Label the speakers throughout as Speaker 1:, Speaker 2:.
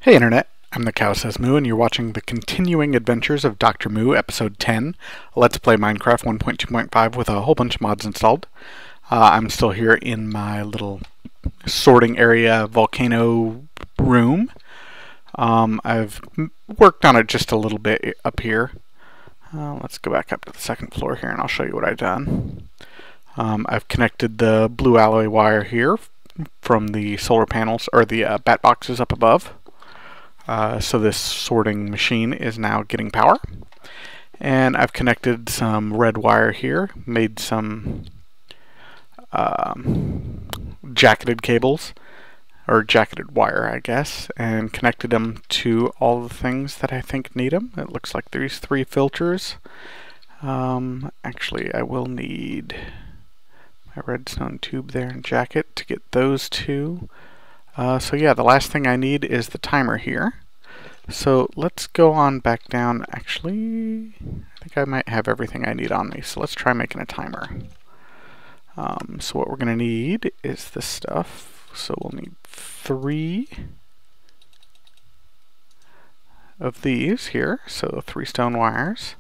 Speaker 1: Hey Internet, I'm the Cow Says Moo, and you're watching the continuing adventures of Dr. Moo, Episode 10, Let's Play Minecraft 1.2.5 with a whole bunch of mods installed. I'm still here in my little sorting area volcano room. I've worked on it just a little bit up here. Let's go back up to the second floor here and I'll show you what I've done. I've connected the blue alloy wire here from the solar panels, or the bat boxes up above. So this sorting machine is now getting power. And I've connected some red wire here, made some jacketed cables, or jacketed wire I guess, and connected them to all the things that I think need them. It looks like there's 3 filters. Actually I will need my redstone tube there and jacket to get those 2. So yeah, the last thing I need is the timer here. So let's go on back down. Actually, I think I might have everything I need on me. So let's try making a timer. So what we're going to need is this stuff. So we'll need 3 of these here. So 3 stone wires.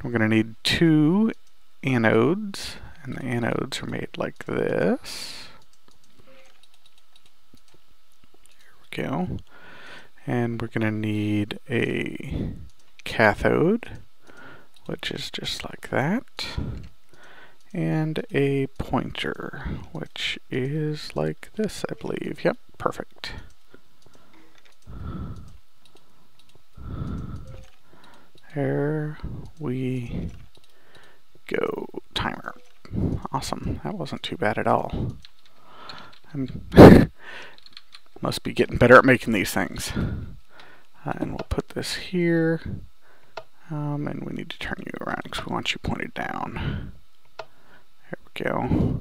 Speaker 1: We're going to need 2 anodes. And the anodes are made like this. Go. And we're going to need a cathode, which is just like that, and a pointer, which is like this, I believe. Yep, perfect. There we go. Timer. Awesome. That wasn't too bad at all. Must be getting better at making these things. And we'll put this here. And we need to turn you around because we want you pointed down. There we go.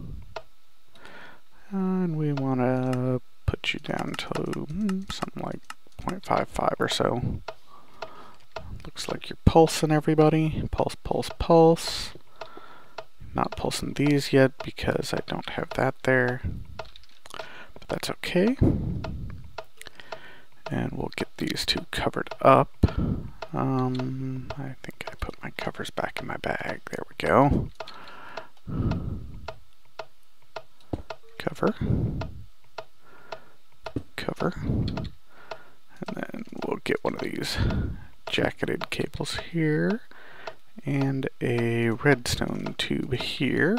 Speaker 1: And we want to put you down to something like 0.55 or so. Looks like you're pulsing, everybody. Pulse, pulse, pulse. Not pulsing these yet because I don't have that there. That's okay. And we'll get these 2 covered up. I think I put my covers back in my bag. There we go. Cover. Cover. And then we'll get one of these jacketed cables here. And a redstone tube here.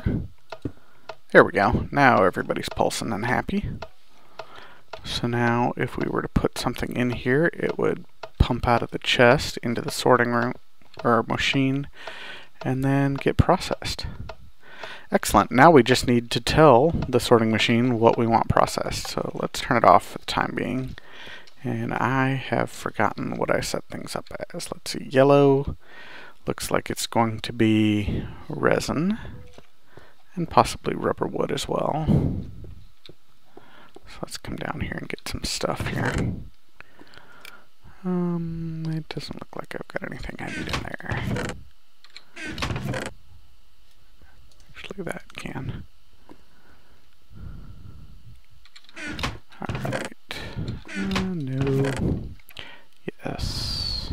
Speaker 1: There we go. Now everybody's pulsing and happy. So now if we were to put something in here, it would pump out of the chest into the sorting room or machine and then get processed. Excellent. Now we just need to tell the sorting machine what we want processed. So let's turn it off for the time being. And I have forgotten what I set things up as. Let's see. Yellow looks like it's going to be resin and possibly rubber wood as well. So let's come down here and get some stuff here. It doesn't look like I've got anything I need in there. Actually, that can. Alright. No. Yes.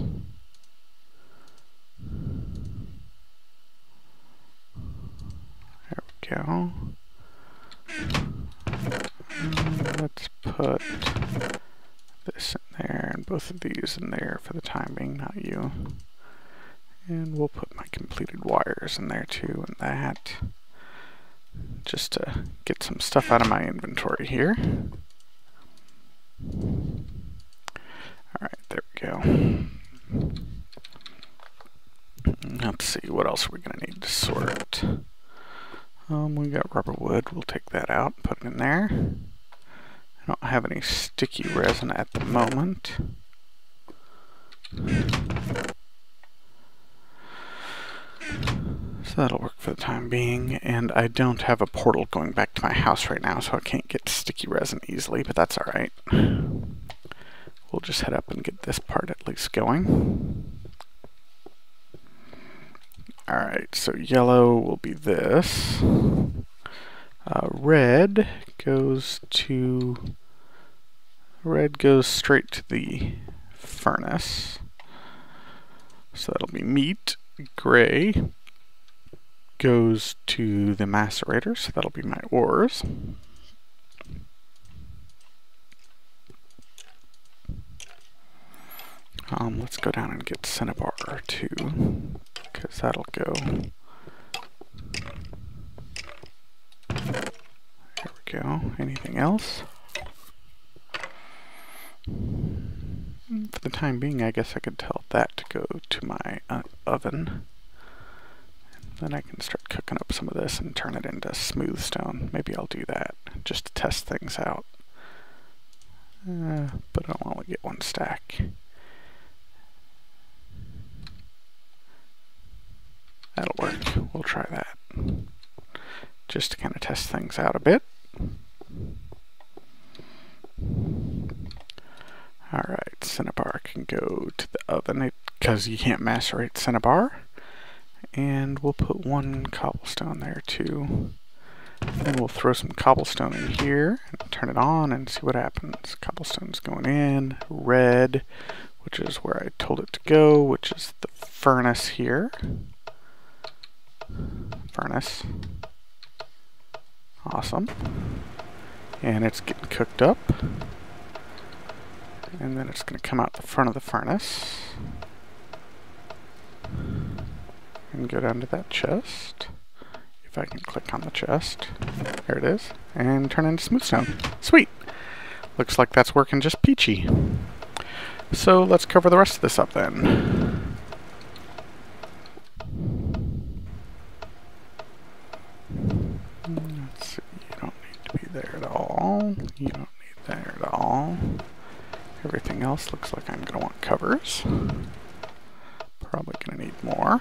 Speaker 1: There we go. Let's put this in there and both of these in there for the time being, not you. And we'll put my completed wires in there too, and that, just to get some stuff out of my inventory here. Alright, there we go. Let's see, what else are we going to need to sort? We got rubber wood, we'll take that out, put it in there. I don't have any sticky resin at the moment. So that'll work for the time being, and I don't have a portal going back to my house right now, so I can't get sticky resin easily, but that's alright. We'll just head up and get this part at least going. Alright, so yellow will be this. Red goes to Red goes straight to the furnace. So that'll be meat. Gray goes to the macerator, so that'll be my ores. Let's go down and get cinnabar too, because that'll go. There we go. Anything else? For the time being, I guess I could tell that to go to my oven. Then I can start cooking up some of this and turn it into smooth stone. Maybe I'll do that just to test things out. But I'll only get one stack. That'll work. We'll try that. Just to kind of test things out a bit. Alright, cinnabar can go to the oven because you can't macerate cinnabar. And we'll put one cobblestone there too. Then we'll throw some cobblestone in here and turn it on and see what happens. Cobblestone's going in. Red, which is where I told it to go, which is the furnace here. Furnace. Awesome. And it's getting cooked up. And then it's going to come out the front of the furnace. And go down to that chest. If I can click on the chest. There it is. And turn into smooth stone. Sweet! Looks like that's working just peachy. So let's cover the rest of this up then. Let's see. You don't need to be there at all. You don't need there at all. Everything else looks like I'm going to want covers. Probably going to need more.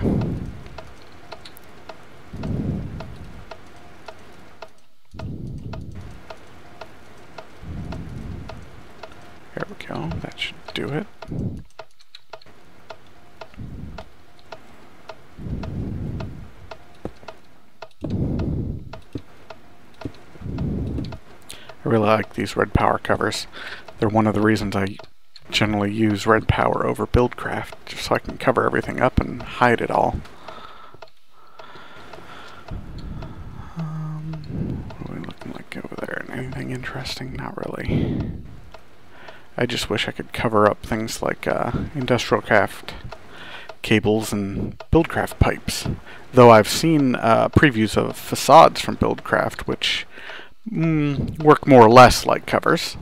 Speaker 1: There we go. That should do it. I really like these red power covers. They're one of the reasons I generally use red power over Buildcraft, just so I can cover everything up and hide it all. What are we looking like over there? Anything interesting? Not really. I just wish I could cover up things like Industrial Craft cables and Buildcraft pipes. Though I've seen previews of facades from Buildcraft, which work more or less like covers.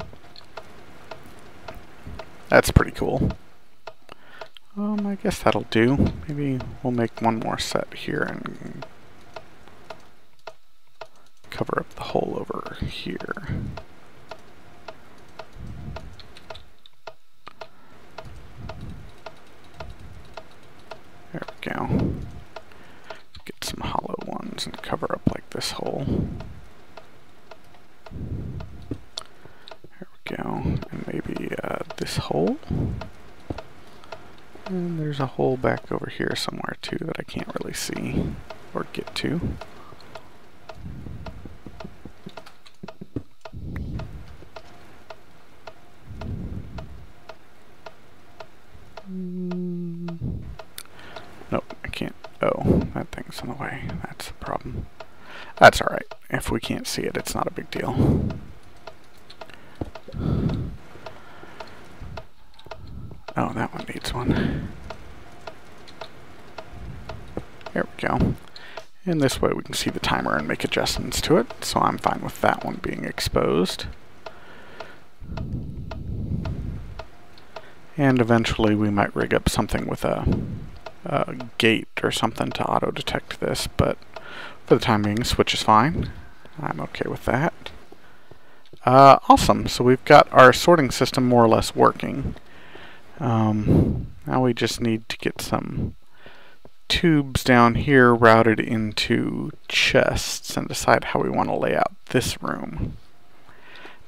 Speaker 1: That's pretty cool. I guess that'll do. Maybe we'll make one more set here and cover up the hole over here. There we go. Get some hollow ones and cover up like this hole. There we go. And maybe this hole. And there's a hole back over here somewhere too that I can't really see or get to. Nope, I can't. Oh, that thing's in the way. That's the problem. That's alright. If we can't see it, it's not a big deal. Oh, that one needs one. There we go. And this way we can see the timer and make adjustments to it, so I'm fine with that one being exposed. And eventually we might rig up something with a gate or something to auto-detect this, but for the time being, switch is fine. I'm okay with that. Awesome, so we've got our sorting system more or less working. Now we just need to get some tubes down here routed into chests and decide how we want to lay out this room.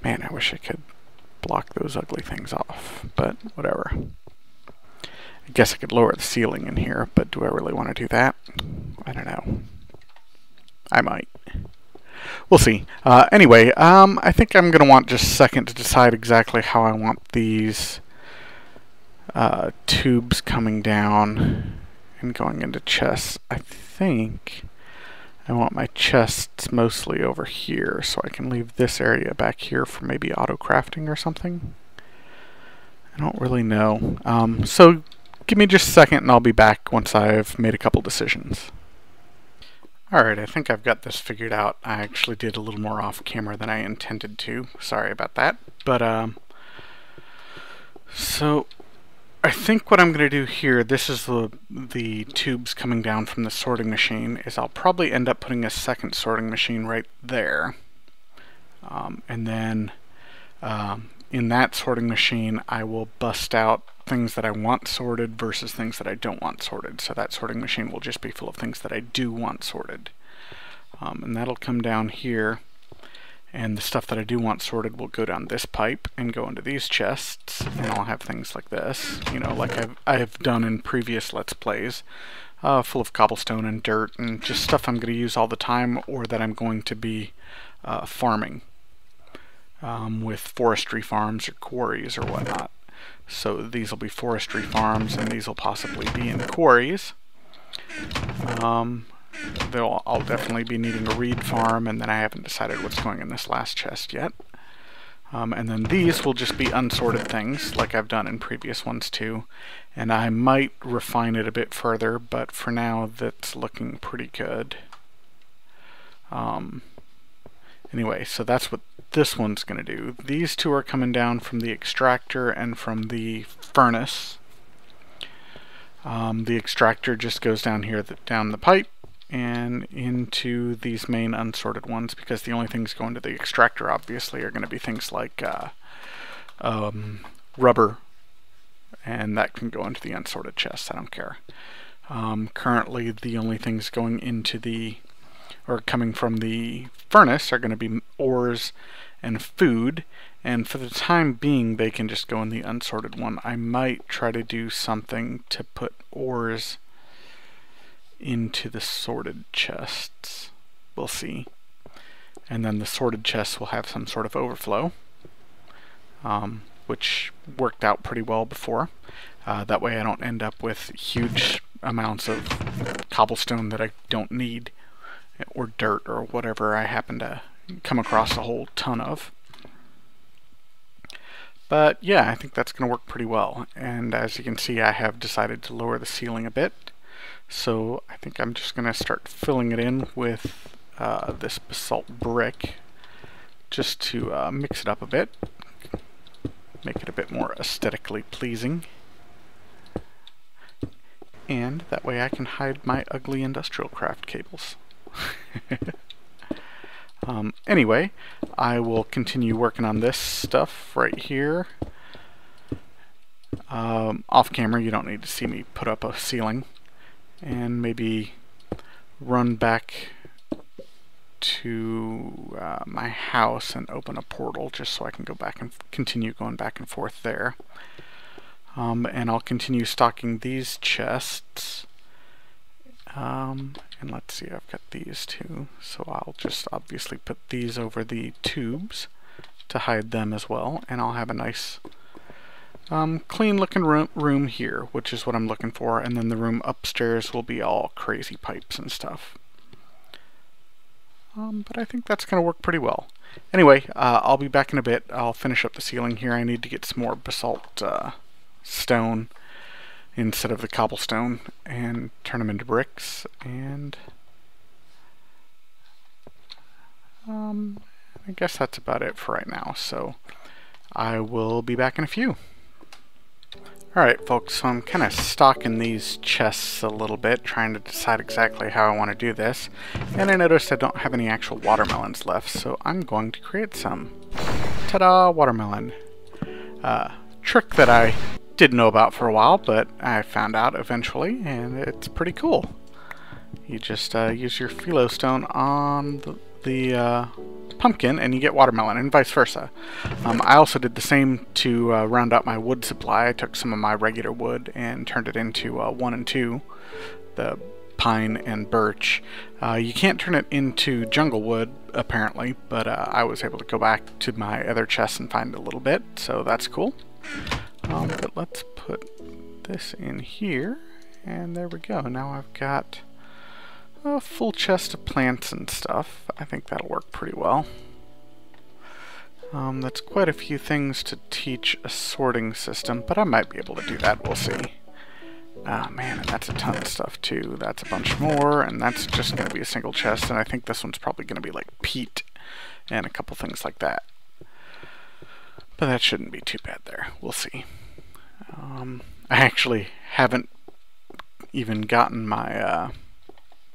Speaker 1: Man, I wish I could block those ugly things off, but whatever. I guess I could lower the ceiling in here, but do I really want to do that? I don't know. I might. we'll see. Anyway, I think I'm going to want just a second to decide exactly how I want these tubes coming down and going into chests. I think I want my chests mostly over here, so I can leave this area back here for maybe auto crafting or something. I don't really know. So give me just a second and I'll be back once I've made a couple decisions. Alright, I think I've got this figured out. I actually did a little more off camera than I intended to. Sorry about that. But, so I think what I'm going to do here, this is the tubes coming down from the sorting machine, is I'll probably end up putting a second sorting machine right there. And then in that sorting machine, I will bust out things that I want sorted versus things that I don't want sorted. So that sorting machine will just be full of things that I do want sorted. And that'll come down here. And the stuff that I do want sorted will go down this pipe and go into these chests. And I'll have things like this, you know, like I've done in previous Let's Plays. Full of cobblestone and dirt and just stuff I'm going to use all the time or that I'm going to be farming with forestry farms or quarries or whatnot. So these will be forestry farms and these will possibly be in quarries. I'll definitely be needing a reed farm, and then I haven't decided what's going in this last chest yet. And then these will just be unsorted things, like I've done in previous ones too. And I might refine it a bit further, but for now that's looking pretty good. Anyway, so that's what this one's going to do. These two are coming down from the extractor and from the furnace. The extractor just goes down here, down the pipe, and into these main unsorted ones, because the only things going to the extractor obviously are going to be things like rubber, and that can go into the unsorted chests. I don't care. Currently the only things going into the or coming from the furnace are going to be ores and food, and for the time being they can just go in the unsorted one. I might try to do something to put ores into the sorted chests. We'll see. And then the sorted chests will have some sort of overflow, which worked out pretty well before. That way I don't end up with huge amounts of cobblestone that I don't need, or dirt, or whatever I happen to come across a whole ton of. But yeah, I think that's going to work pretty well. And as you can see, I have decided to lower the ceiling a bit. So I think I'm just going to start filling it in with this basalt brick, just to mix it up a bit, make it a bit more aesthetically pleasing. And that way I can hide my ugly industrial craft cables. Anyway, I will continue working on this stuff right here. Off camera, you don't need to see me put up a ceiling. And maybe run back to my house and open a portal just so I can go back and continue going back and forth there. And I'll continue stocking these chests. And let's see, I've got these two, so I'll just obviously put these over the tubes to hide them as well, and I'll have a nice clean looking room here, which is what I'm looking for, and then the room upstairs will be all crazy pipes and stuff. But I think that's going to work pretty well. Anyway, I'll be back in a bit. I'll finish up the ceiling here. I need to get some more basalt stone instead of the cobblestone and turn them into bricks, and I guess that's about it for right now, so I will be back in a few. Alright folks, so I'm kind of stocking these chests a little bit, trying to decide exactly how I want to do this, and I noticed I don't have any actual watermelons left, so I'm going to create some. Ta-da! Watermelon. Trick that I didn't know about for a while, but I found out eventually, and it's pretty cool. You just use your phyllo stone on the pumpkin and you get watermelon, and vice versa. I also did the same to round out my wood supply. I took some of my regular wood and turned it into 1 and 2, the pine and birch. You can't turn it into jungle wood, apparently, but I was able to go back to my other chest and find a little bit, so that's cool. But let's put this in here, and there we go. Now I've got a full chest of plants and stuff. I think that'll work pretty well. That's quite a few things to teach a sorting system, but I might be able to do that. We'll see. Oh man, and that's a ton of stuff too. That's a bunch more, and that's just going to be a single chest, and I think this one's probably going to be like peat and a couple things like that. But that shouldn't be too bad there. We'll see. I actually haven't even gotten my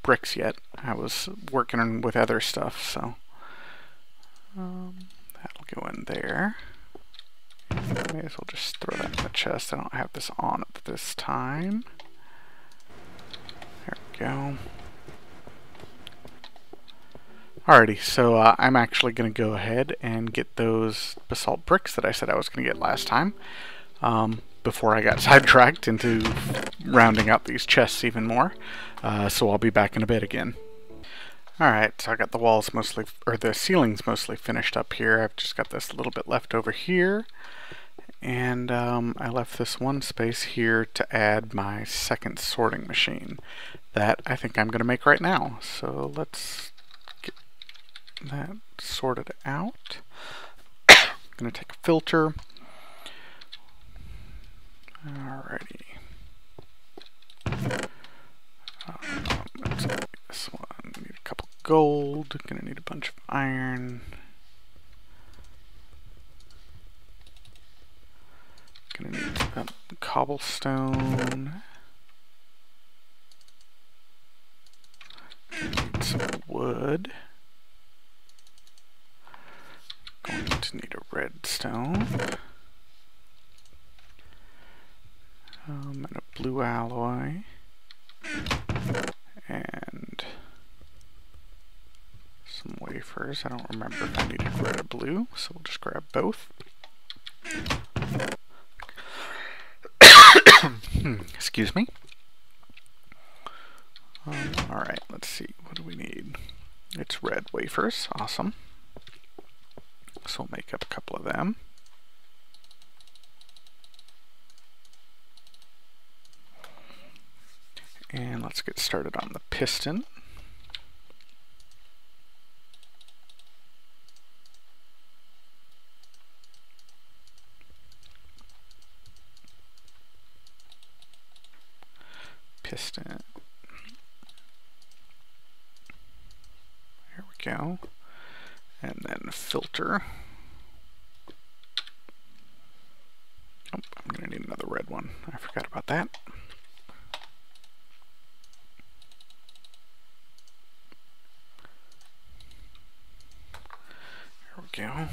Speaker 1: bricks yet. I was working with other stuff, so that'll go in there. May as well just throw that in the chest. I don't have this on at this time. There we go. Alrighty, so I'm actually going to go ahead and get those basalt bricks that I said I was going to get last time, before I got sidetracked into rounding out these chests even more. So I'll be back in a bit again. Alright, so I got the walls mostly, or the ceilings mostly finished up here. I've just got this little bit left over here. And I left this one space here to add my second sorting machine. That I think I'm going to make right now. So let's get that sorted out. I'm going to take a filter. Alrighty. Let's get this one. Need a couple gold. Gonna need a bunch of iron. Gonna need some cobblestone. Gonna need some wood. Going to need a redstone. And a blue alloy. And some wafers. I don't remember if I needed red or blue, so we'll just grab both. Excuse me. Alright, let's see. What do we need? It's red wafers. Awesome. So we'll make up a couple of them. And let's get started on the piston. Piston. There we go. And then filter. Oh, I'm going to need another red one. I forgot about that. There we go.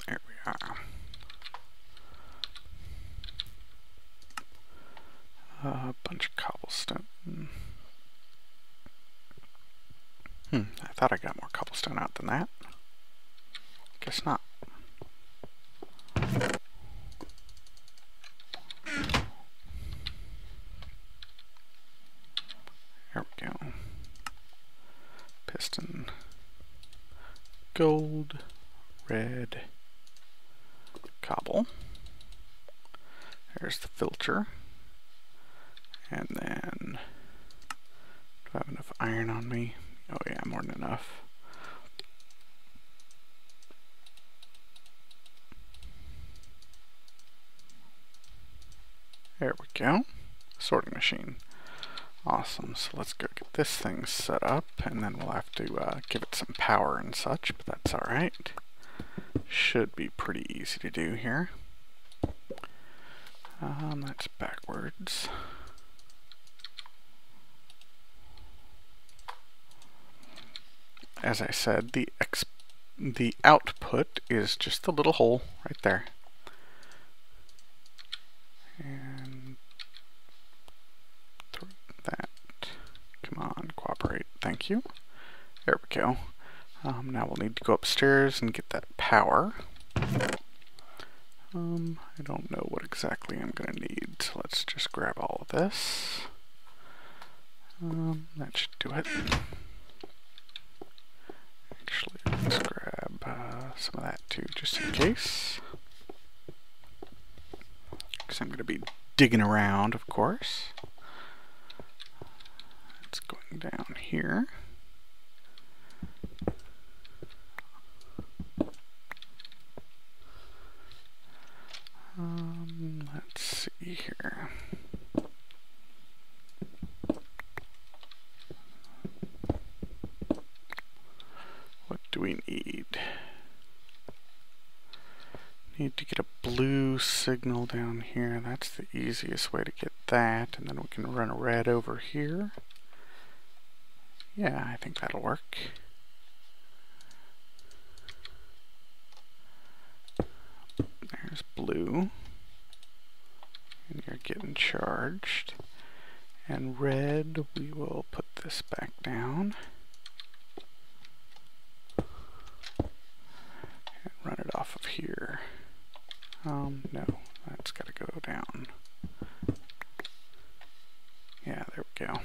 Speaker 1: There we are. A bunch of cobblestone. I thought I got more cobblestone out than that. Guess not. There we go. Piston. Gold. Red. Cobble. There's the filter. And then, do I have enough iron on me? Oh yeah, more than enough. There we go. Sorting machine. Awesome, so let's go get this thing set up, and then we'll have to give it some power and such, but that's alright. Should be pretty easy to do here. That's backwards. As I said, the output is just a little hole right there. And through that. Come on, cooperate. Thank you. There we go. Now we'll need to go upstairs and get that power. I don't know what exactly I'm going to need, so let's just grab all of this. That should do it. Actually, let's grab some of that too, just in case. Because I'm going to be digging around, of course. It's going down here. Let's see here. What do we need? Need to get a blue signal down here. That's the easiest way to get that, and then we can run a red over here. Yeah, I think that'll work. There's blue, and you're getting charged. And red, we will put this back down and run it off of here. No, that's got to go down. Yeah, there we go.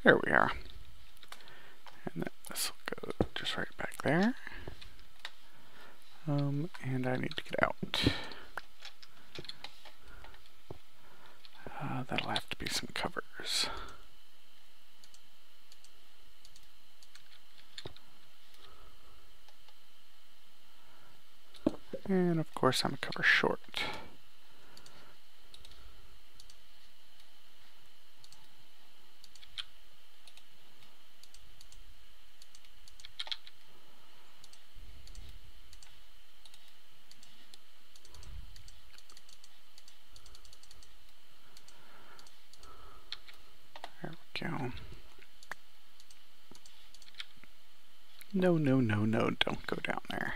Speaker 1: There we are. And then this will go just right back there. And I need to get out. That'll have to be some covers. And of course I'm a cover short. There we go. No, no, no, no, don't go down there.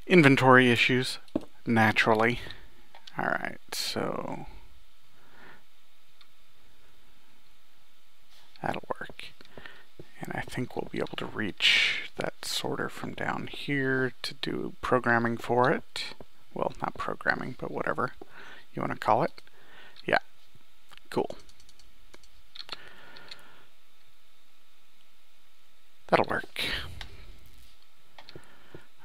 Speaker 1: Inventory issues, naturally. Alright, so that'll work. And I think we'll be able to reach that sorter from down here to do programming for it. Well, not programming, but whatever you want to call it. Yeah, cool. That'll work.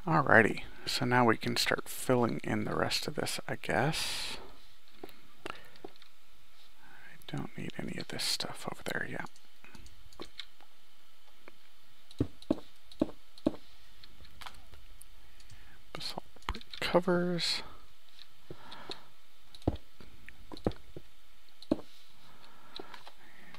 Speaker 1: Alrighty, so now we can start filling in the rest of this, I guess. I don't need any of this stuff over there yet. Basalt brick covers.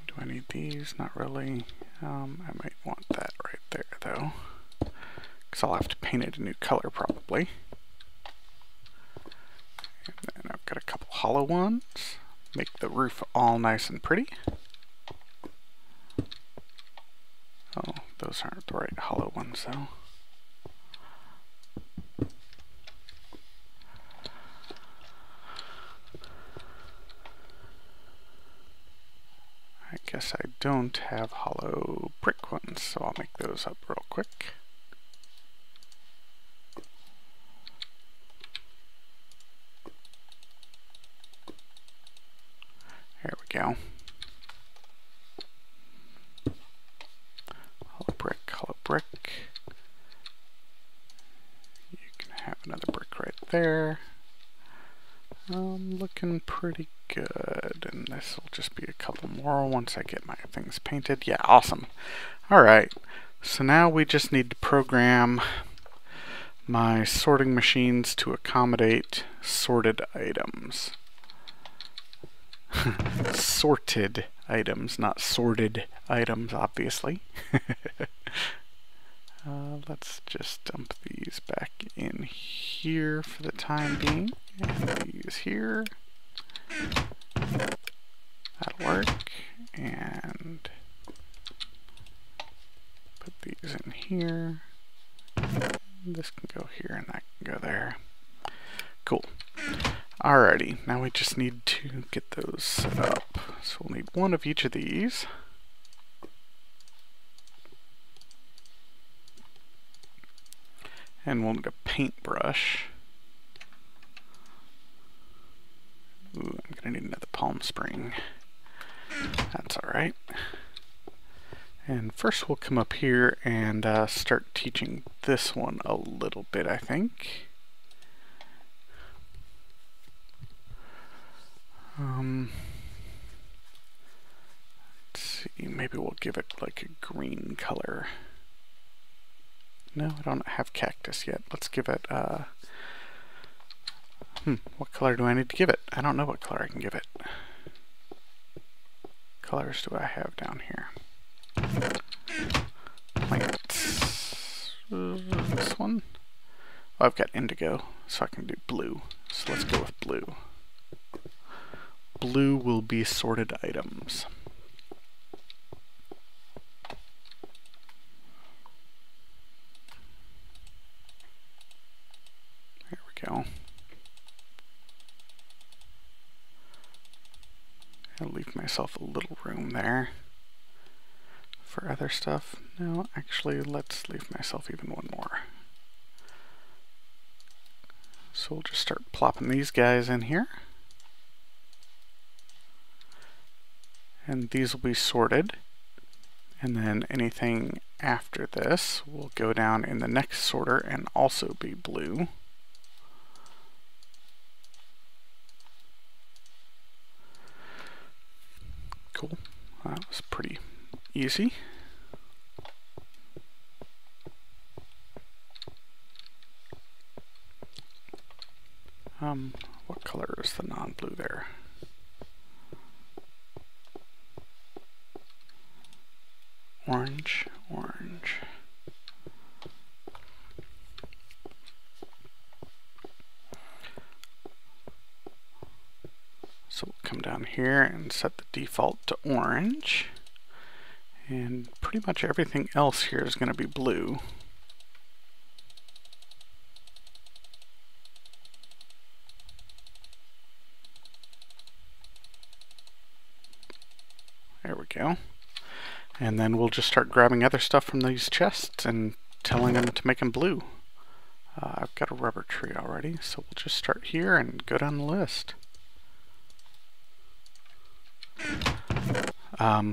Speaker 1: Do I need these? Not really. I might want that right there though, because I'll have to paint it a new color probably. And then I've got a couple hollow ones. Make the roof all nice and pretty. Oh, those aren't the right hollow ones though. I guess I don't have hollow brick ones, so I'll make those up real quick. There we go. Hollow brick, hollow brick. You can have another brick right there. Looking pretty good, and this will just be a couple more once I get my things painted. Yeah, awesome. Alright, so now we just need to program my sorting machines to accommodate sorted items. Sorted items, not sorted items, obviously. Let's just dump these back in here for the time being. And these here. That'll work. And put these in here. This can go here and that can go there. Cool. Alrighty, now we just need to get those set up. So we'll need one of each of these. And we'll need a paintbrush. Ooh, I'm gonna need another palm spring. That's alright. And first we'll come up here and start teaching this one a little bit, I think. Let's see, maybe we'll give it like a green color. No, I don't have cactus yet. Let's give it, what color do I need to give it? I don't know what color I can give it. Colors do I have down here? Plants. This one? Oh, I've got indigo, so I can do blue. So let's go with blue. Blue will be sorted items. There we go. I'll leave myself a little room there for other stuff. No, actually, let's leave myself even one more. So we'll just start plopping these guys in here. And these will be sorted. And then anything after this will go down in the next sorter and also be blue. Cool. That was pretty easy. What color is the non-blue there? Orange, orange. So we'll come down here and set the default to orange. And pretty much everything else here is going to be blue. There we go. And then we'll just start grabbing other stuff from these chests and telling them to make them blue. I've got a rubber tree already, so we'll just start here and go down the list.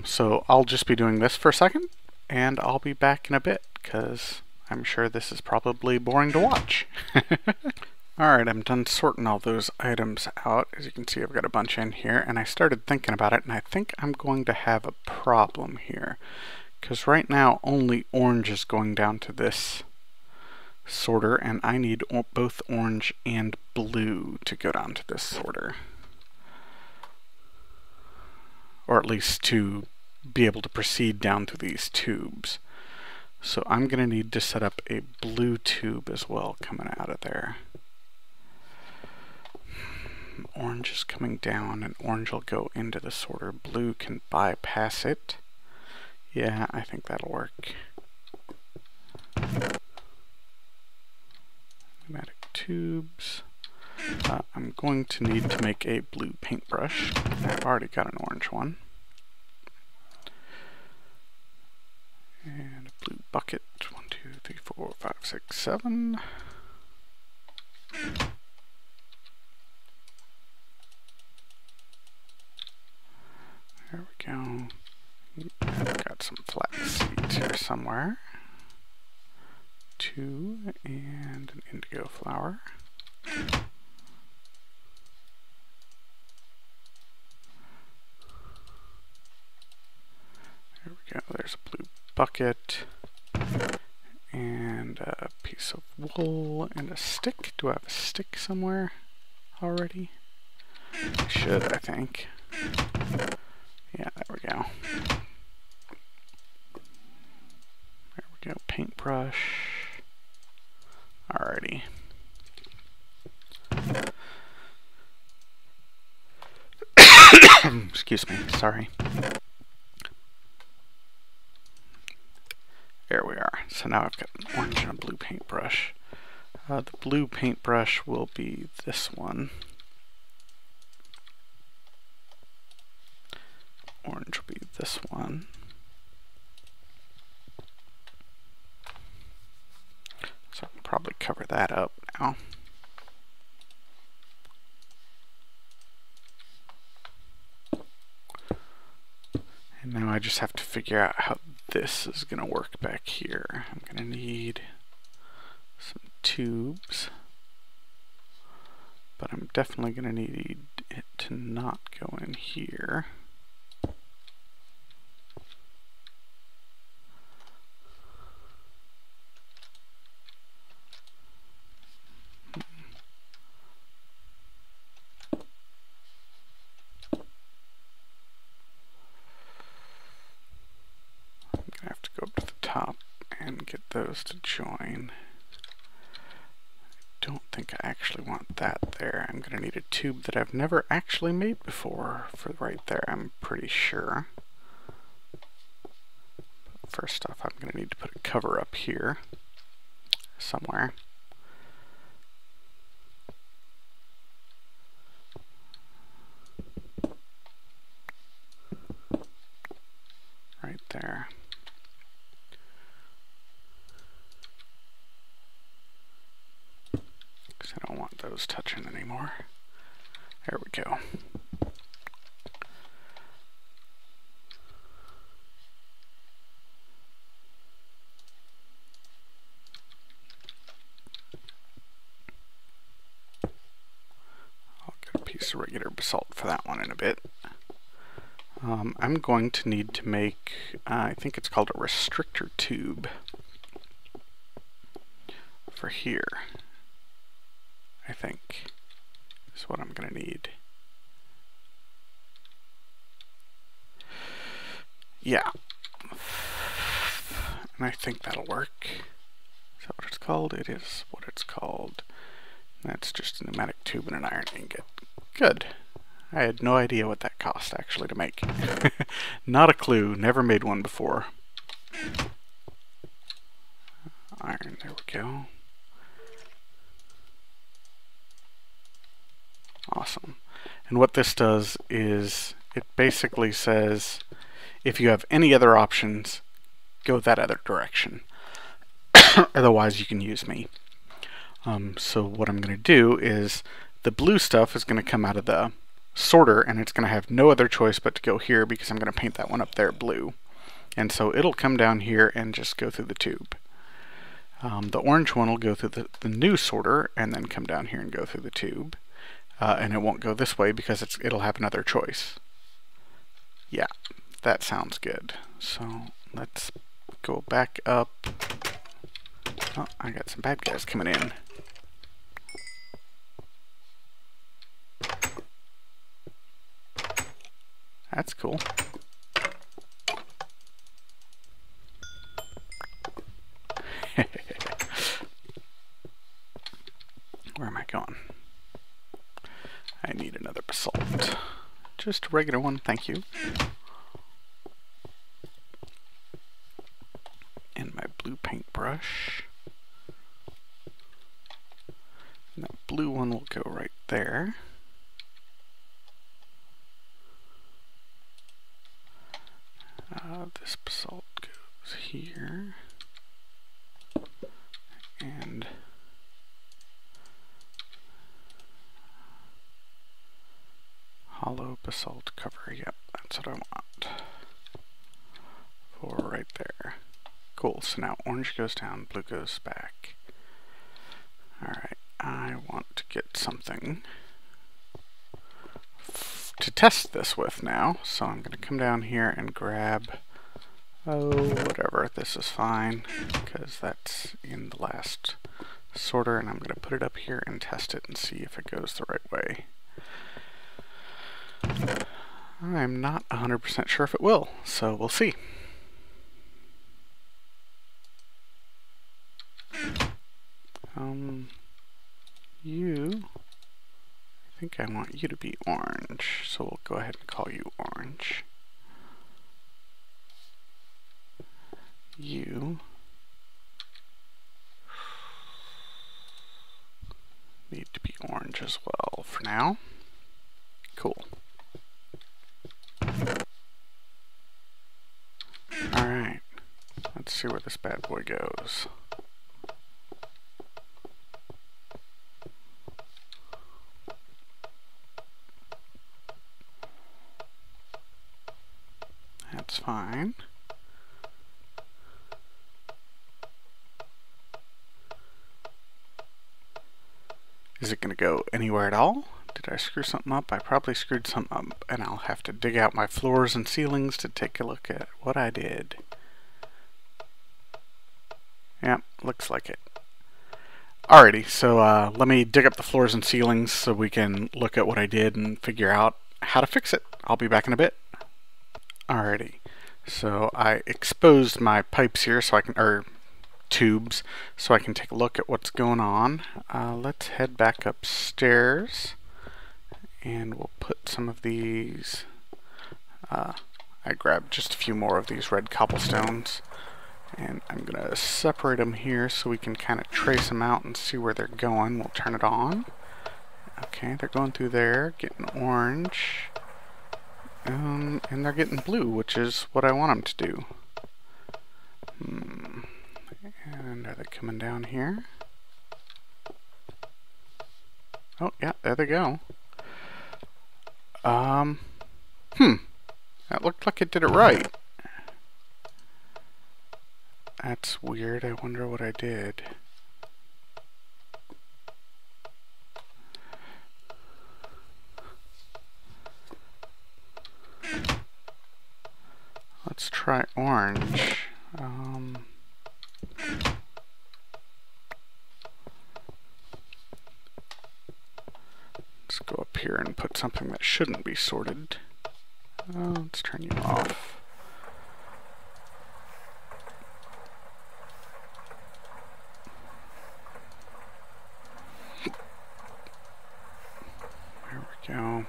Speaker 1: So I'll just be doing this for a second, and I'll be back in a bit, because I'm sure this is probably boring to watch. Alright, I'm done sorting all those items out. As you can see, I've got a bunch in here, and I started thinking about it, and I think I'm going to have a problem here. Because right now, only orange is going down to this sorter, and I need both orange and blue to go down to this sorter. Or at least to be able to proceed down through these tubes. So I'm going to need to set up a blue tube as well coming out of there. Orange is coming down, and orange will go into the sorter. Blue can bypass it. Yeah, I think that'll work. Pneumatic tubes. I'm going to need to make a blue paintbrush. I've already got an orange one. And a blue bucket. 1, 2, 3, 4, 5, 6, 7. There we go. I've got some flat seeds here somewhere. 2 and an indigo flower. There we go. There's a blue bucket and a piece of wool and a stick. Do I have a stick somewhere already? I should, I think. Yeah, there we go. There we go, paintbrush. Alrighty. Excuse me, sorry. There we are. So now I've got an orange and a blue paintbrush. The blue paintbrush will be this one. Orange will be this one. So I can probably cover that up now. And now I just have to figure out how this is going to work back here. I'm going to need some tubes, but I'm definitely going to need it to not go in here. I have to go up to the top and get those to join. I don't think I actually want that there. I'm going to need a tube that I've never actually made before for right there, I'm pretty sure. First off, I'm going to need to put a cover up here somewhere. Right there. Because I don't want those touching anymore. There we go. I'll get a piece of regular basalt for that one in a bit. I'm going to need to make, I think it's called a restrictor tube for here. I think is what I'm going to need. Yeah. And I think that'll work. Is that what it's called? It is what it's called. That's just a pneumatic tube and an iron ingot. Good. I had no idea what that cost actually to make. Not a clue. Never made one before. Iron, there we go. Awesome. And what this does is it basically says if you have any other options, go that other direction. Otherwise you can use me. So what I'm going to do is the blue stuff is going to come out of the sorter and it's going to have no other choice but to go here because I'm going to paint that one up there blue. And so it'll come down here and just go through the tube. The orange one will go through the new sorter and then come down here and go through the tube. And it won't go this way because it'll have another choice. Yeah, that sounds good. So let's go back up. Oh, I got some bad guys coming in. That's cool. Where am I going? I need another basalt. Just a regular one, thank you. And my blue paintbrush. And that blue one will go right there. This basalt goes here. And hollow basalt cover, yep, that's what I want. For right there. Cool, so now orange goes down, blue goes back. Alright, I want to get something to test this with now, so I'm going to come down here and grab, whatever, this is fine, because that's in the last sorter, and I'm going to put it up here and test it and see if it goes the right way. I'm not 100% sure if it will, so we'll see. I think I want you to be orange, so we'll go ahead and call you orange. You. orange as well for now. Cool. Alright, let's see where this bad boy goes. That's fine. Is it going to go anywhere at all? Did I screw something up? I probably screwed something up, and I'll have to dig out my floors and ceilings to take a look at what I did. Yep, looks like it. Alrighty, so let me dig up the floors and ceilings so we can look at what I did and figure out how to fix it. I'll be back in a bit. Alrighty, so I exposed my pipes here so I can, or tubes, so I can take a look at what's going on. Let's head back upstairs and we'll put some of these, I grabbed just a few more of these red cobblestones and I'm gonna separate them here so we can kind of trace them out and see where they're going. We'll turn it on. Okay, they're going through there, getting orange, and they're getting blue, which is what I want them to do. And are they coming down here? Oh, yeah, there they go. That looked like it did it right. That's weird. I wonder what I did. Let's try orange. Let's go up here and put something that shouldn't be sorted. Let's turn you off. There we go.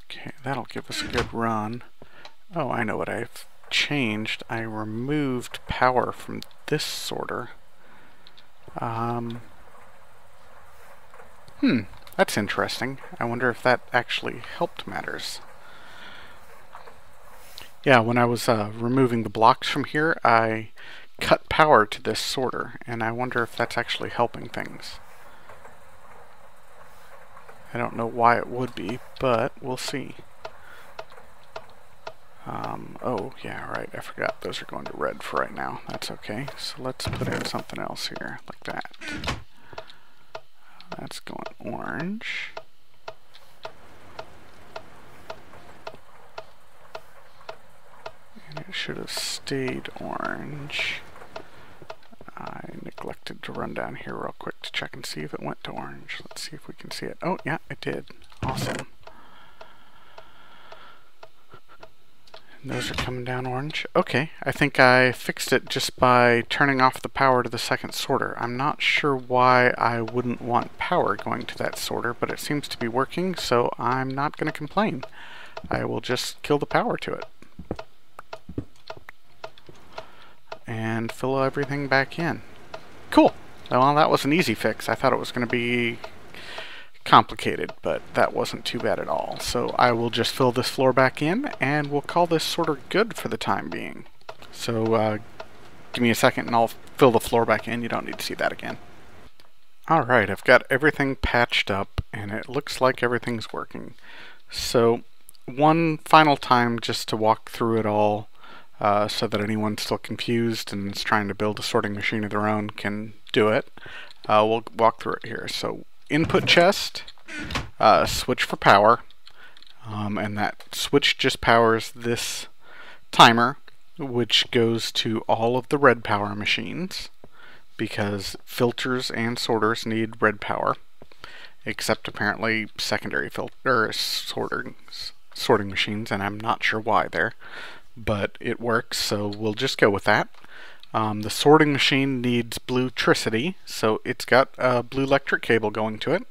Speaker 1: Okay, that'll give us a good run. Oh, I know what I've changed. I removed power from this sorter. That's interesting. I wonder if that actually helped matters. Yeah, when I was removing the blocks from here, I cut power to this sorter, and I wonder if that's actually helping things. I don't know why it would be, but we'll see. Oh, yeah, right, I forgot. Those are going to red for right now. That's okay. So let's put in something else here, like that. That's going orange. And it should have stayed orange. I neglected to run down here real quick to check and see if it went to orange. Let's see if we can see it. Oh, yeah, it did. Awesome. And those are coming down orange. Okay, I think I fixed it just by turning off the power to the second sorter. I'm not sure why I wouldn't want power going to that sorter, but it seems to be working, so I'm not going to complain. I will just kill the power to it. And fill everything back in. Cool. Well, that was an easy fix. I thought it was going to be complicated, but that wasn't too bad at all. So I will just fill this floor back in, and we'll call this sorter good for the time being. So give me a second and I'll fill the floor back in. You don't need to see that again. Alright, I've got everything patched up, and it looks like everything's working. So one final time just to walk through it all, so that anyone still confused and is trying to build a sorting machine of their own can do it. We'll walk through it here. So input chest, switch for power, and that switch just powers this timer, which goes to all of the red power machines, because filters and sorters need red power, except apparently secondary sorting machines, and I'm not sure why there. But it works, so we'll just go with that. The sorting machine needs bluetricity, so it's got a blue electric cable going to it.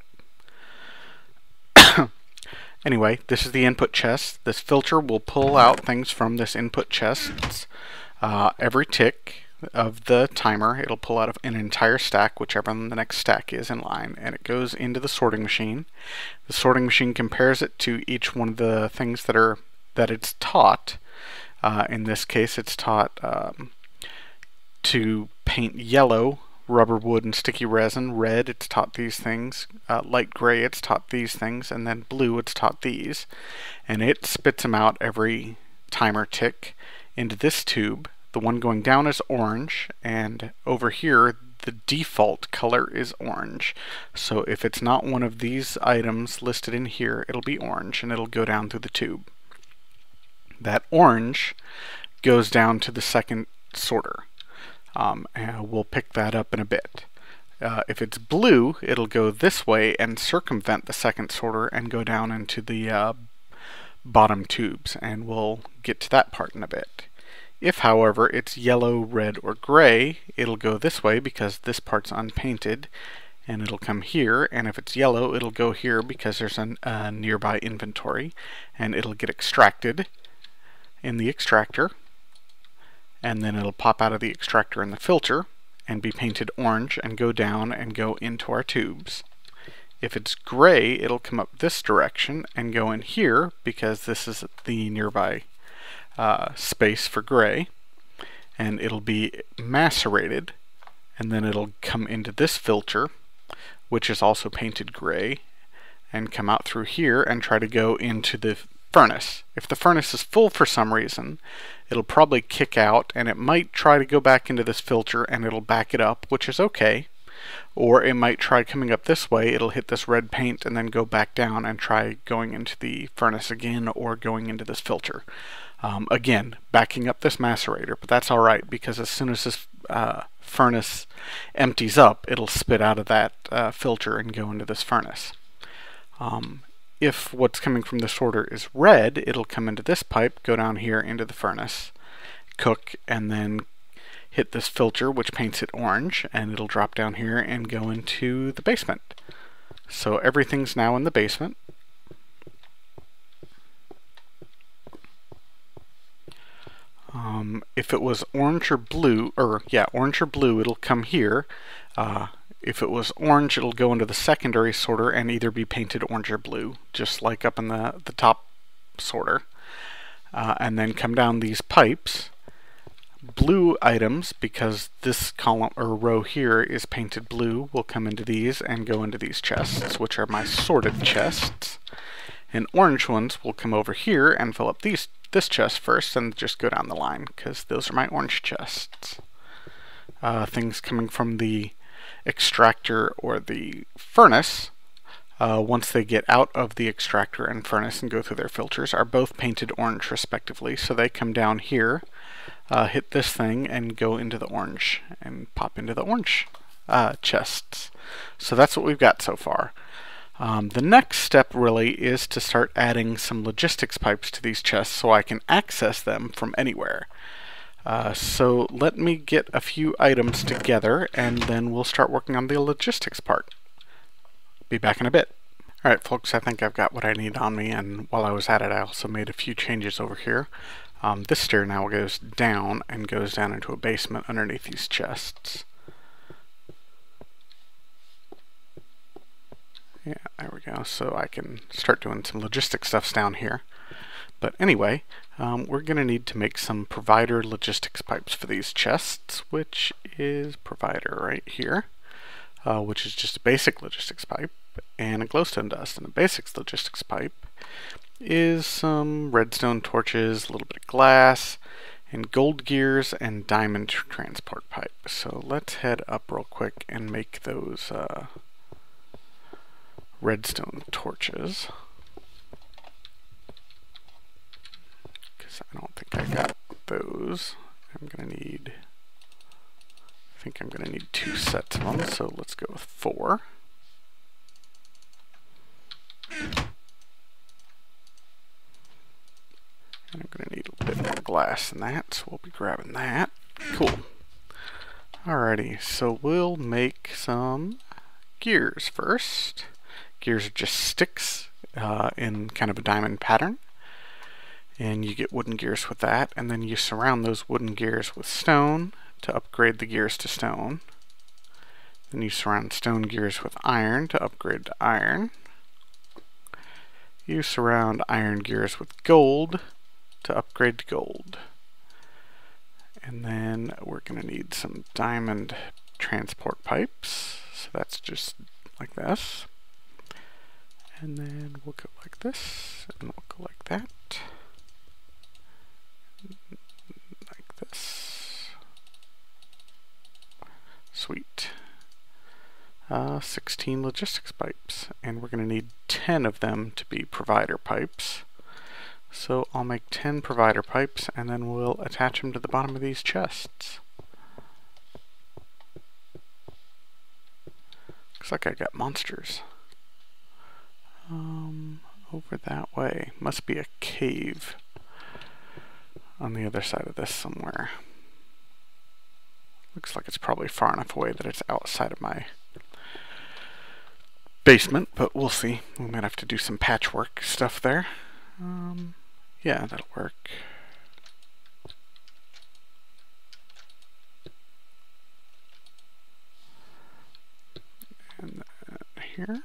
Speaker 1: Anyway, this is the input chest. This filter will pull out things from this input chest every tick, of the timer. It'll pull out an entire stack, whichever the next stack is in line, and it goes into the sorting machine. The sorting machine compares it to each one of the things that it's taught. In this case, it's taught to paint yellow, rubber, wood, and sticky resin. Red, it's taught these things. Light gray, it's taught these things. And then blue, it's taught these. And it spits them out every timer tick into this tube. The one going down is orange, and over here the default color is orange. So if it's not one of these items listed in here, it'll be orange and it'll go down through the tube. That orange goes down to the second sorter. And we'll pick that up in a bit. If it's blue, it'll go this way and circumvent the second sorter and go down into the bottom tubes, and we'll get to that part in a bit. If, however, it's yellow, red, or gray, it'll go this way because this part's unpainted, and it'll come here. And if it's yellow, it'll go here because there's a nearby inventory, and it'll get extracted in the extractor, and then it'll pop out of the extractor in the filter and be painted orange and go down and go into our tubes. If it's gray, it'll come up this direction and go in here because this is the nearby space for gray, and it'll be macerated, and then it'll come into this filter, which is also painted gray, and come out through here and try to go into the furnace. If the furnace is full for some reason, it'll probably kick out, and it might try to go back into this filter and it'll back it up, which is okay. Or it might try coming up this way, it'll hit this red paint and then go back down and try going into the furnace again or going into this filter. Again, backing up this macerator, but that's alright because as soon as this furnace empties up, it'll spit out of that filter and go into this furnace. If what's coming from the sorter is red, it'll come into this pipe, go down here into the furnace, cook, and then hit this filter, which paints it orange, and it'll drop down here and go into the basement. So everything's now in the basement. If it was orange or blue, it'll come here. If it was orange, it'll go into the secondary sorter and either be painted orange or blue, just like up in the top sorter. And then come down these pipes. Blue items, because this column or row here is painted blue, will come into these and go into these chests, which are my sorted chests. And orange ones will come over here and fill up this chest first and just go down the line, because those are my orange chests. Things coming from the extractor or the furnace, once they get out of the extractor and furnace and go through their filters, are both painted orange respectively. So they come down here, hit this thing, and go into the orange and pop into the orange chests. So that's what we've got so far. The next step really is to start adding some logistics pipes to these chests so I can access them from anywhere. So let me get a few items together and then we'll start working on the logistics part. Be back in a bit. Alright folks, I think I've got what I need on me, and while I was at it I also made a few changes over here. This stair now goes down and goes down into a basement underneath these chests. Yeah, there we go. So I can start doing some logistics stuffs down here. But anyway, we're going to need to make some provider logistics pipes for these chests, which is provider right here, which is just a basic logistics pipe and a glowstone dust. And a basic logistics pipe is some redstone torches, a little bit of glass, and gold gears and diamond transport pipe. So let's head up real quick and make those redstone torches, because I don't think I got those. I think I'm gonna need 2 sets of them, so let's go with 4. And I'm gonna need a bit more glass than that, so we'll be grabbing that. Cool. Alrighty, so we'll make some gears first. Gears are just sticks in kind of a diamond pattern, and you get wooden gears with that, and then you surround those wooden gears with stone to upgrade the gears to stone. Then you surround stone gears with iron to upgrade to iron. You surround iron gears with gold to upgrade to gold. And then we're going to need some diamond transport pipes. So that's just like this. And then we'll go like this, and we'll go like that. Like this. Sweet. 16 logistics pipes, and we're going to need 10 of them to be provider pipes. So I'll make 10 provider pipes, and then we'll attach them to the bottom of these chests. Looks like I got monsters. Over that way. Must be a cave on the other side of this somewhere. Looks like it's probably far enough away that it's outside of my basement, but we'll see. We might have to do some patchwork stuff there. Yeah, that'll work. And then here.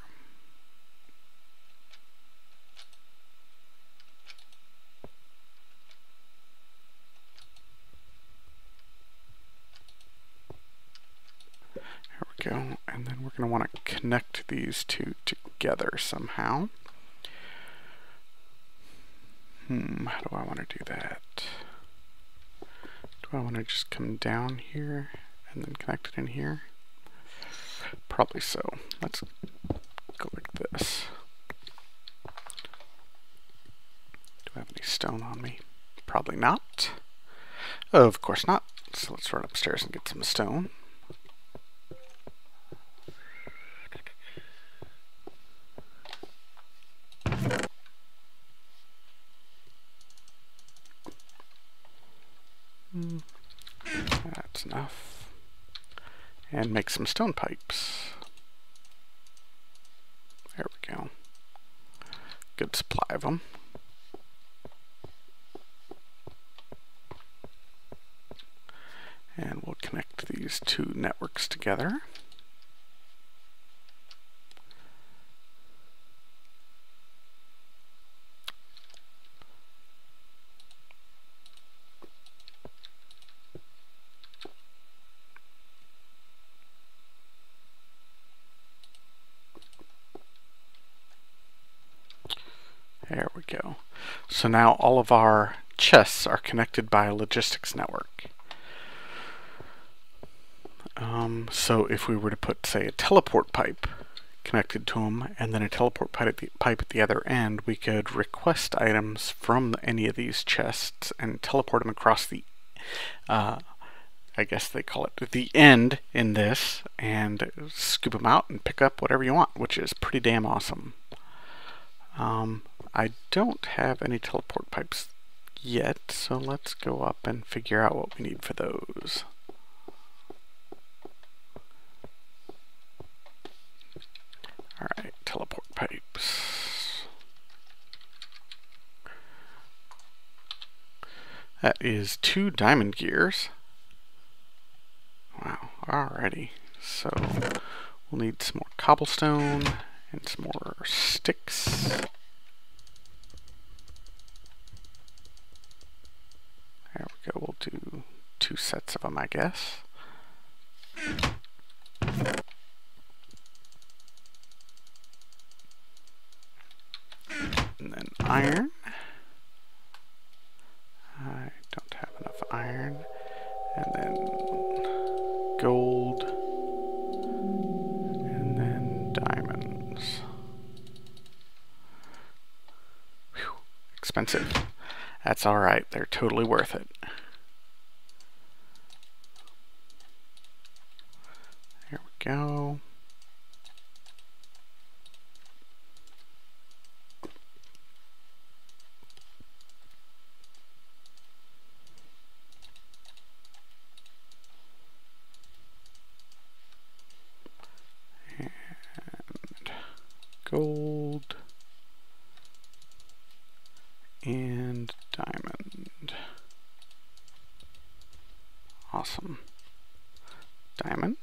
Speaker 1: There we go. And then we're going to want to connect these two together somehow. How do I want to do that? Do I want to just come down here and then connect it in here? Probably so. Let's go like this. Do I have any stone on me? Probably not. Oh, of course not. So let's run upstairs and get some stone. That's enough. And make some stone pipes. There we go. Good supply of them. And we'll connect these two networks together. There we go. So now all of our chests are connected by a logistics network. So if we were to put, say, a teleport pipe connected to them, and then a teleport pipe at the other end, we could request items from any of these chests and teleport them across the, I guess they call it the end in this, and scoop them out and pick up whatever you want, which is pretty damn awesome. I don't have any teleport pipes yet, so let's go up and figure out what we need for those. Alright, teleport pipes. That is 2 diamond gears. Wow, alrighty. So we'll need some more cobblestone and some more sticks. There we go, we'll do 2 sets of them, I guess. And then iron. I don't have enough iron. And then gold. And then diamonds. Whew, expensive. That's alright, they're totally worth it. There we go. Gold and diamond. Awesome. diamond.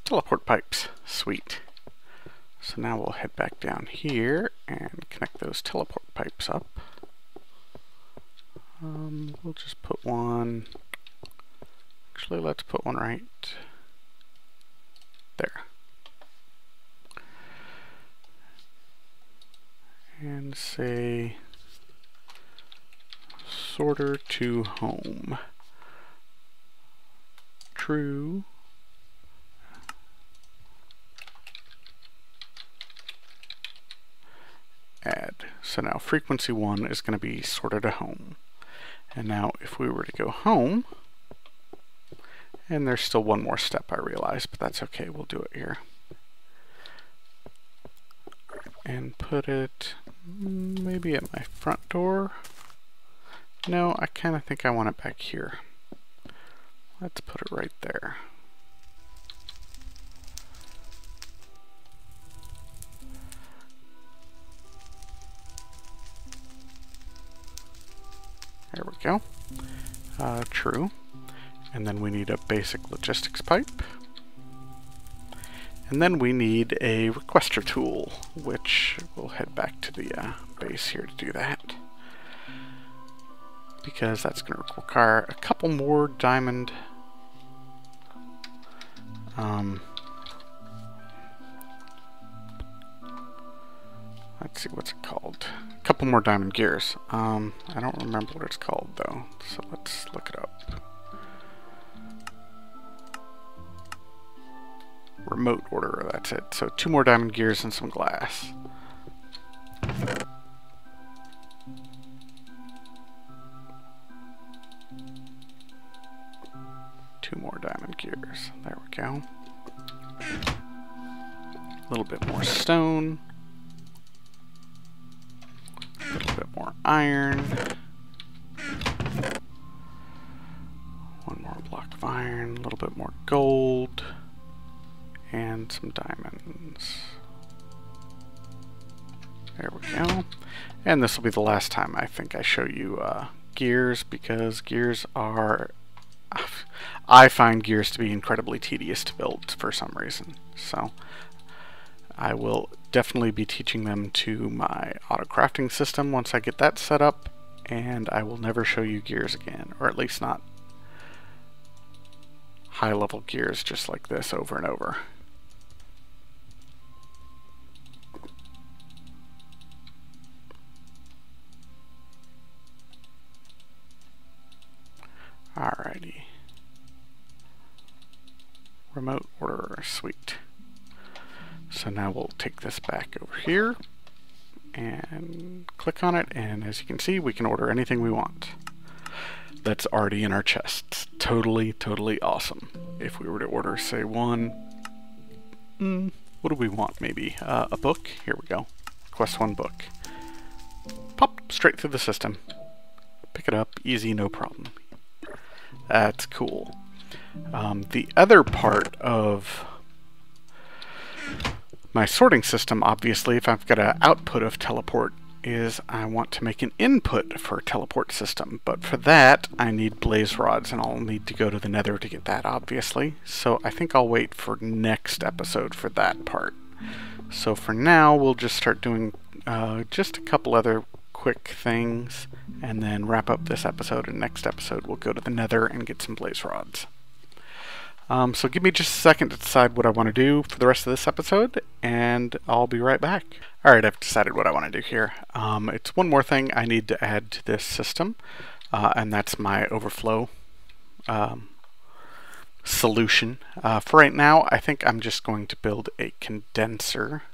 Speaker 1: Teleport pipes, sweet. So now we'll head back down here and connect those teleport pipes up. We'll just put one, actually let's put one right there. And say sorter to home. True. Add. So now frequency 1 is going to be sorted to home. And now if we were to go home, and there's still one more step I realize, but that's okay, we'll do it here. And put it maybe at my front door. No, I kind of think I want it back here. Let's put it right there. There we go. True. And then we need a basic logistics pipe. And then we need a requester tool, which we'll head back to the base here to do that. Because that's going to require a couple more diamond let's see, what's it called? A couple more diamond gears. I don't remember what it's called though, so let's look it up. Remote order, that's it. So 2 more diamond gears and some glass. Two more diamond gears. There we go. A little bit more stone. A little bit more iron. One more block of iron. A little bit more gold. And some diamonds. There we go. And this will be the last time I think I show you gears, because gears are... I find gears to be incredibly tedious to build for some reason. So I will definitely be teaching them to my auto crafting system once I get that set up, and I will never show you gears again, or at least not high level gears just like this over and over. Alrighty. Remote order, sweet. So now we'll take this back over here and click on it, and as you can see, we can order anything we want. That's already in our chests. Totally, totally awesome. If we were to order, say, one, what do we want? Maybe a book. Here we go. Request 1 book. Pop straight through the system. Pick it up, easy, no problem. That's cool. The other part of my sorting system, obviously, if I've got an output of teleport, is I want to make an input for a teleport system. But for that, I need blaze rods, and I'll need to go to the nether to get that, obviously. So I think I'll wait for next episode for that part. So for now, we'll just start doing just a couple other quick things, and then wrap up this episode, and next episode we'll go to the nether and get some blaze rods. So give me just a second to decide what I want to do for the rest of this episode, and I'll be right back. Alright, I've decided what I want to do here. It's one more thing I need to add to this system, and that's my overflow solution. For right now, I think I'm just going to build a condenser,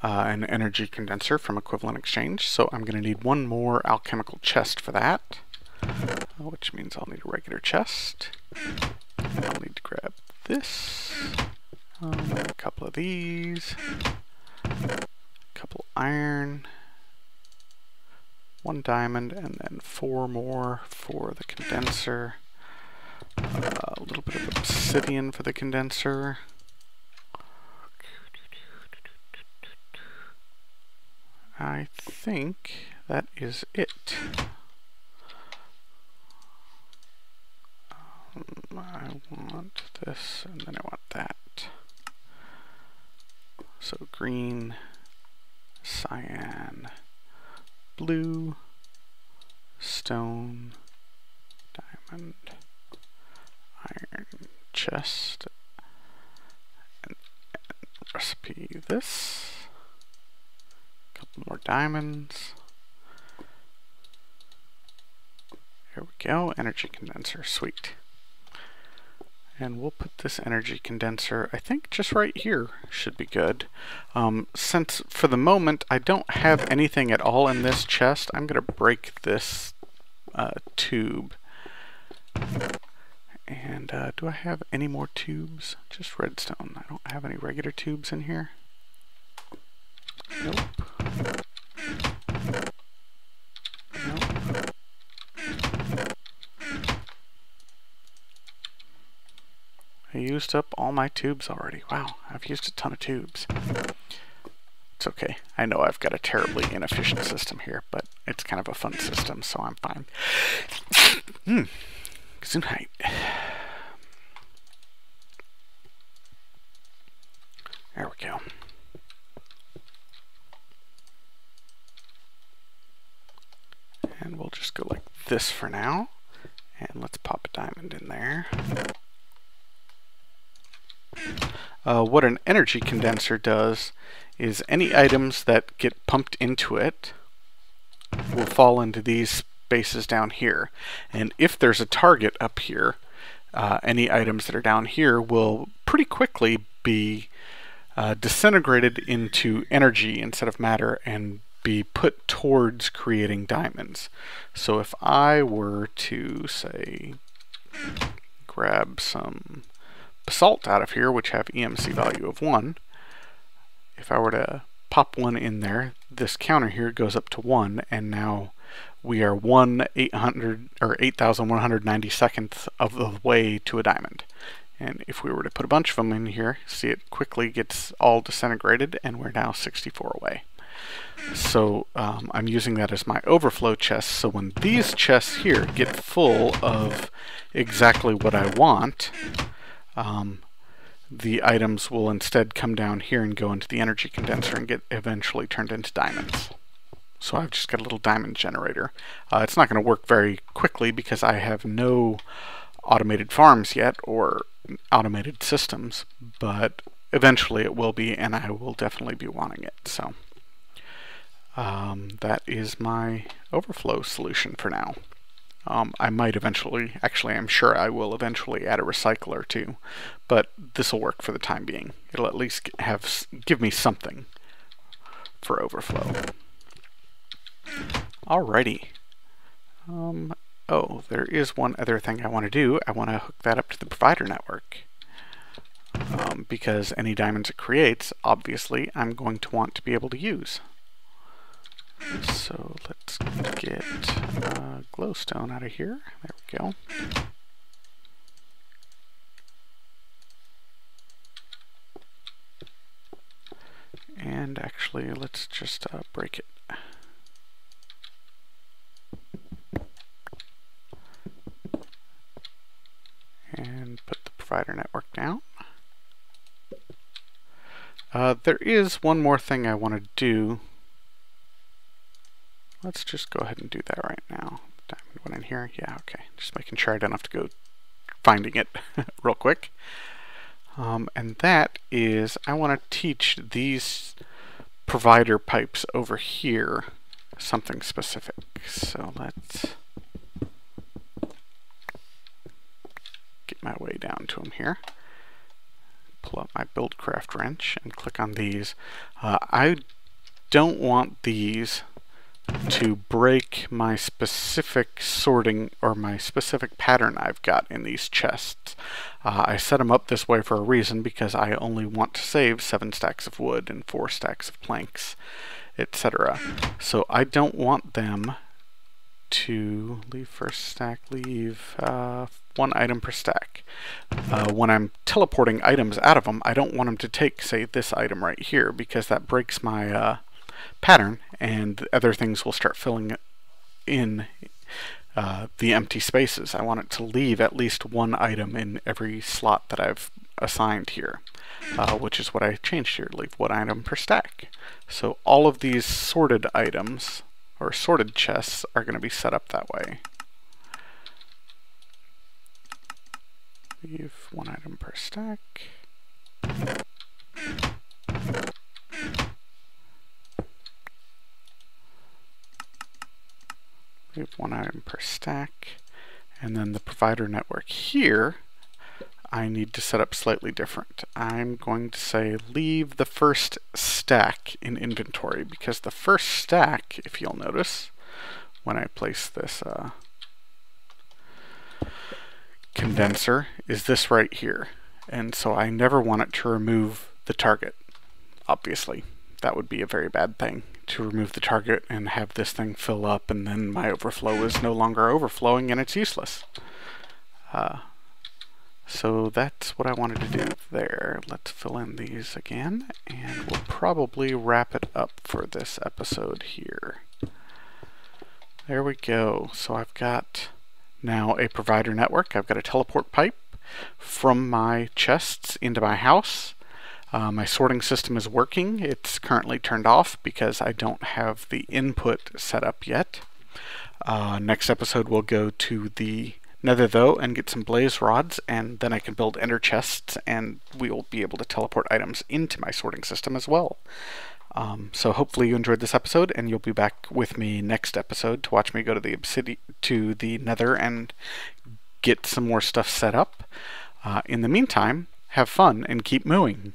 Speaker 1: an energy condenser from Equivalent Exchange. So I'm going to need one more alchemical chest for that, which means I'll need a regular chest. I'll need to grab this, a couple of these, a couple iron, 1 diamond, and then 4 more for the condenser, a little bit of obsidian for the condenser. I think that is it. I want this, and then I want that. So green, cyan, blue, stone, diamond, iron, chest, and recipe this. A couple more diamonds. Here we go, energy condenser, sweet. And we'll put this energy condenser, I think just right here should be good. Since for the moment I don't have anything at all in this chest, I'm going to break this tube. And do I have any more tubes? Just redstone. I don't have any regular tubes in here. Nope. Nope. I used up all my tubes already. Wow, I've used a ton of tubes. It's okay. I know I've got a terribly inefficient system here, but it's kind of a fun system, so I'm fine. Gesundheit. There we go. And we'll just go like this for now. And let's pop a diamond in there. What an energy condenser does is any items that get pumped into it will fall into these spaces down here. And if there's a target up here, any items that are down here will pretty quickly be disintegrated into energy instead of matter and be put towards creating diamonds. So if I were to, say, grab some basalt out of here, which have EMC value of 1, if I were to pop one in there, this counter here goes up to 1, and now we are 8,192nd of the way to a diamond. And if we were to put a bunch of them in here, see, it quickly gets all disintegrated, and we're now 64 away. So I'm using that as my overflow chest, so when these chests here get full of exactly what I want, the items will instead come down here and go into the energy condenser and get eventually turned into diamonds. So I've just got a little diamond generator. It's not going to work very quickly because I have no automated farms yet or automated systems, but eventually it will be, and I will definitely be wanting it. So that is my overflow solution for now. I might eventually, actually I'm sure I will eventually add a recycler too, but this will work for the time being. It'll at least give me something for overflow. Alrighty. Oh, there is one other thing I want to do. I want to hook that up to the provider network. Because any diamonds it creates, obviously, I'm going to want to be able to use. So let's get glowstone out of here. There we go. And actually, let's just break it. And put the provider network down. There is one more thing I want to do. Let's just go ahead and do that right now. Diamond one in here. Yeah, okay. Just making sure I don't have to go finding it real quick. And that is, I want to teach these provider pipes over here something specific. So let's get my way down to them here. Pull up my Buildcraft wrench and click on these. I don't want these to break my specific sorting or my specific pattern I've got in these chests. I set them up this way for a reason, because I only want to save 7 stacks of wood and 4 stacks of planks, etc. So I don't want them to leave first stack, leave 1 item per stack. When I'm teleporting items out of them, I don't want them to take, say, this item right here, because that breaks my pattern, and other things will start filling in the empty spaces. I want it to leave at least one item in every slot that I've assigned here, which is what I changed here, leave one item per stack. So all of these sorted items, or sorted chests, are going to be set up that way. Leave one item per stack. Leave one item per stack. And then the provider network here, I need to set up slightly different. I'm going to say leave the first stack in inventory, because the first stack, if you'll notice, when I place this condenser, is this right here. And so I never want it to remove the target, obviously. That would be a very bad thing, to remove the target and have this thing fill up and then my overflow is no longer overflowing and it's useless. So that's what I wanted to do there. Let's fill in these again, and we'll probably wrap it up for this episode here. There we go. So I've got now a provider network. I've got a teleport pipe from my chests into my house. My sorting system is working. It's currently turned off because I don't have the input set up yet. Next episode we'll go to the Nether though and get some blaze rods, and then I can build ender chests and we will be able to teleport items into my sorting system as well. So hopefully you enjoyed this episode, and you'll be back with me next episode to watch me go to the Nether and get some more stuff set up. In the meantime, have fun and keep mooing.